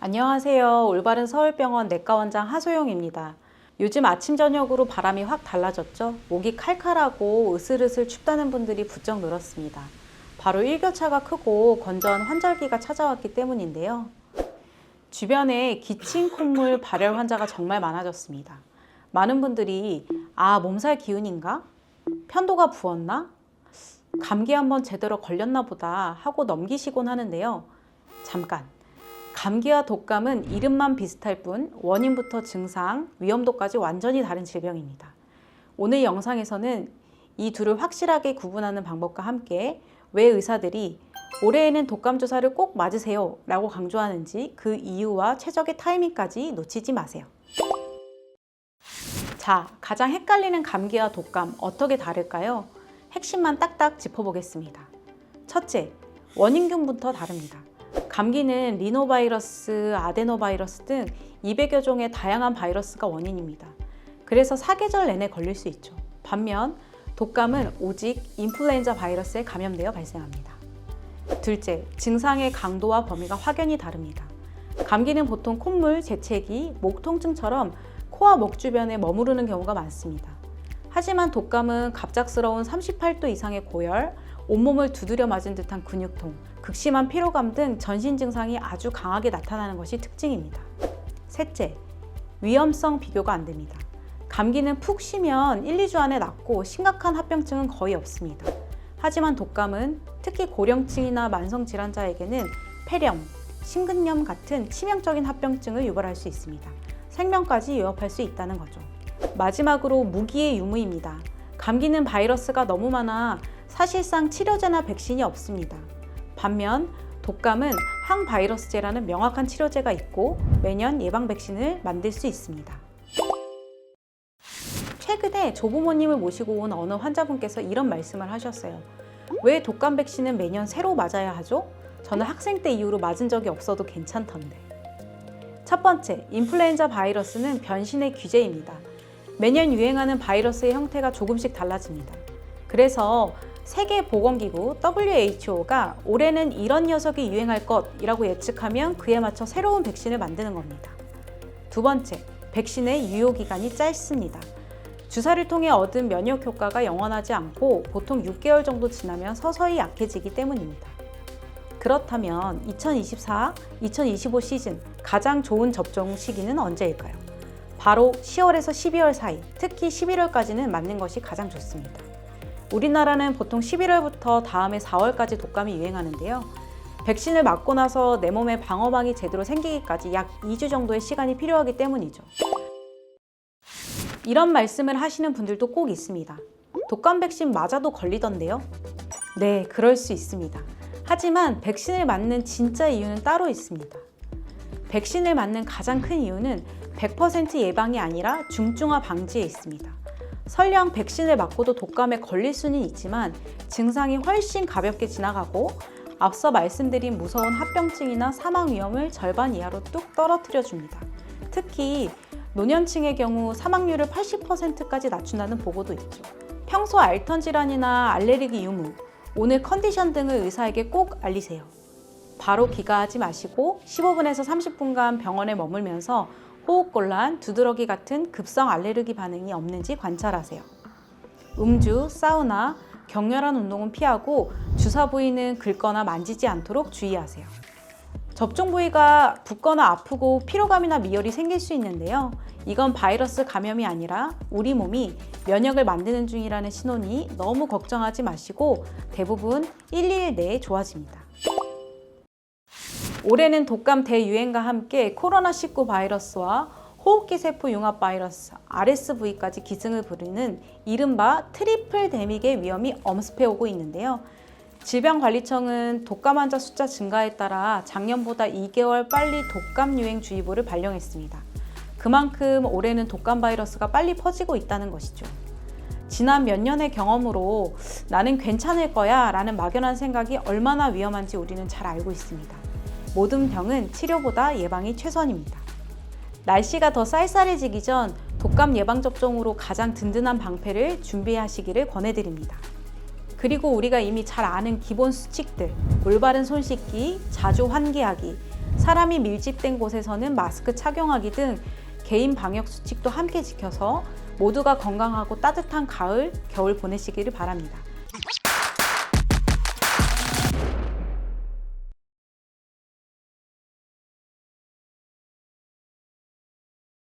안녕하세요. 올바른 서울병원 내과원장 하소영입니다. 요즘 아침 저녁으로 바람이 확 달라졌죠? 목이 칼칼하고 으슬으슬 춥다는 분들이 부쩍 늘었습니다. 바로 일교차가 크고 건조한 환절기가 찾아왔기 때문인데요. 주변에 기침 콧물 발열 환자가 정말 많아졌습니다. 많은 분들이 몸살 기운인가? 편도가 부었나? 감기 한번 제대로 걸렸나 보다 하고 넘기시곤 하는데요. 잠깐! 감기와 독감은 이름만 비슷할 뿐 원인부터 증상, 위험도까지 완전히 다른 질병입니다. 오늘 영상에서는 이 둘을 확실하게 구분하는 방법과 함께 왜 의사들이 올해에는 독감 주사를 꼭 맞으세요 라고 강조하는지 그 이유와 최적의 타이밍까지 놓치지 마세요. 자, 가장 헷갈리는 감기와 독감 어떻게 다를까요? 핵심만 딱딱 짚어보겠습니다. 첫째, 원인균부터 다릅니다. 감기는 리노바이러스, 아데노바이러스 등 200여 종의 다양한 바이러스가 원인입니다. 그래서 사계절 내내 걸릴 수 있죠. 반면 독감은 오직 인플루엔자 바이러스에 감염되어 발생합니다. 둘째, 증상의 강도와 범위가 확연히 다릅니다. 감기는 보통 콧물, 재채기, 목 통증처럼 코와 목 주변에 머무르는 경우가 많습니다. 하지만 독감은 갑작스러운 38도 이상의 고열, 온몸을 두드려 맞은 듯한 근육통, 극심한 피로감 등 전신 증상이 아주 강하게 나타나는 것이 특징입니다. 셋째, 위험성 비교가 안 됩니다. 감기는 푹 쉬면 1, 2주 안에 낫고 심각한 합병증은 거의 없습니다. 하지만 독감은 특히 고령층이나 만성질환자에게는 폐렴, 심근염 같은 치명적인 합병증을 유발할 수 있습니다. 생명까지 위협할 수 있다는 거죠. 마지막으로 무기의 유무입니다. 감기는 바이러스가 너무 많아 사실상 치료제나 백신이 없습니다. 반면 독감은 항바이러스제라는 명확한 치료제가 있고 매년 예방 백신을 만들 수 있습니다. 최근에 조부모님을 모시고 온 어느 환자분께서 이런 말씀을 하셨어요. 왜 독감 백신은 매년 새로 맞아야 하죠? 저는 학생 때 이후로 맞은 적이 없어도 괜찮던데. 첫 번째, 인플루엔자 바이러스는 변신의 귀재입니다. 매년 유행하는 바이러스의 형태가 조금씩 달라집니다. 그래서 세계보건기구 WHO가 올해는 이런 녀석이 유행할 것이라고 예측하면 그에 맞춰 새로운 백신을 만드는 겁니다. 두 번째, 백신의 유효기간이 짧습니다. 주사를 통해 얻은 면역 효과가 영원하지 않고 보통 6개월 정도 지나면 서서히 약해지기 때문입니다. 그렇다면 2024, 2025 시즌 가장 좋은 접종 시기는 언제일까요? 바로 10월에서 12월 사이, 특히 11월까지는 맞는 것이 가장 좋습니다. 우리나라는 보통 11월부터 다음해 4월까지 독감이 유행하는데요. 백신을 맞고 나서 내 몸에 방어막이 제대로 생기기까지 약 2주 정도의 시간이 필요하기 때문이죠. 이런 말씀을 하시는 분들도 꼭 있습니다. 독감 백신 맞아도 걸리던데요? 네, 그럴 수 있습니다. 하지만 백신을 맞는 진짜 이유는 따로 있습니다. 백신을 맞는 가장 큰 이유는 100% 예방이 아니라 중증화 방지에 있습니다. 설령 백신을 맞고도 독감에 걸릴 수는 있지만 증상이 훨씬 가볍게 지나가고 앞서 말씀드린 무서운 합병증이나 사망 위험을 절반 이하로 뚝 떨어뜨려 줍니다. 특히 노년층의 경우 사망률을 80%까지 낮춘다는 보고도 있죠. 평소 앓던 질환이나 알레르기 유무, 오늘 컨디션 등을 의사에게 꼭 알리세요. 바로 귀가하지 마시고 15분에서 30분간 병원에 머물면서 호흡곤란, 두드러기 같은 급성 알레르기 반응이 없는지 관찰하세요. 음주, 사우나, 격렬한 운동은 피하고 주사 부위는 긁거나 만지지 않도록 주의하세요. 접종 부위가 붓거나 아프고 피로감이나 미열이 생길 수 있는데요. 이건 바이러스 감염이 아니라 우리 몸이 면역을 만드는 중이라는 신호니 너무 걱정하지 마시고 대부분 1~2일 내에 좋아집니다. 올해는 독감 대유행과 함께 코로나19 바이러스와 호흡기 세포 융합 바이러스 RSV까지 기승을 부리는 이른바 트리플 데믹의 위험이 엄습해 오고 있는데요. 질병관리청은 독감 환자 숫자 증가에 따라 작년보다 2개월 빨리 독감 유행주의보를 발령했습니다. 그만큼 올해는 독감 바이러스가 빨리 퍼지고 있다는 것이죠. 지난 몇 년의 경험으로 나는 괜찮을 거야 라는 막연한 생각이 얼마나 위험한지 우리는 잘 알고 있습니다. 모든 병은 치료보다 예방이 최선입니다. 날씨가 더 쌀쌀해지기 전 독감 예방접종으로 가장 든든한 방패를 준비하시기를 권해드립니다. 그리고 우리가 이미 잘 아는 기본 수칙들, 올바른 손 씻기, 자주 환기하기, 사람이 밀집된 곳에서는 마스크 착용하기 등 개인 방역 수칙도 함께 지켜서 모두가 건강하고 따뜻한 가을, 겨울 보내시기를 바랍니다.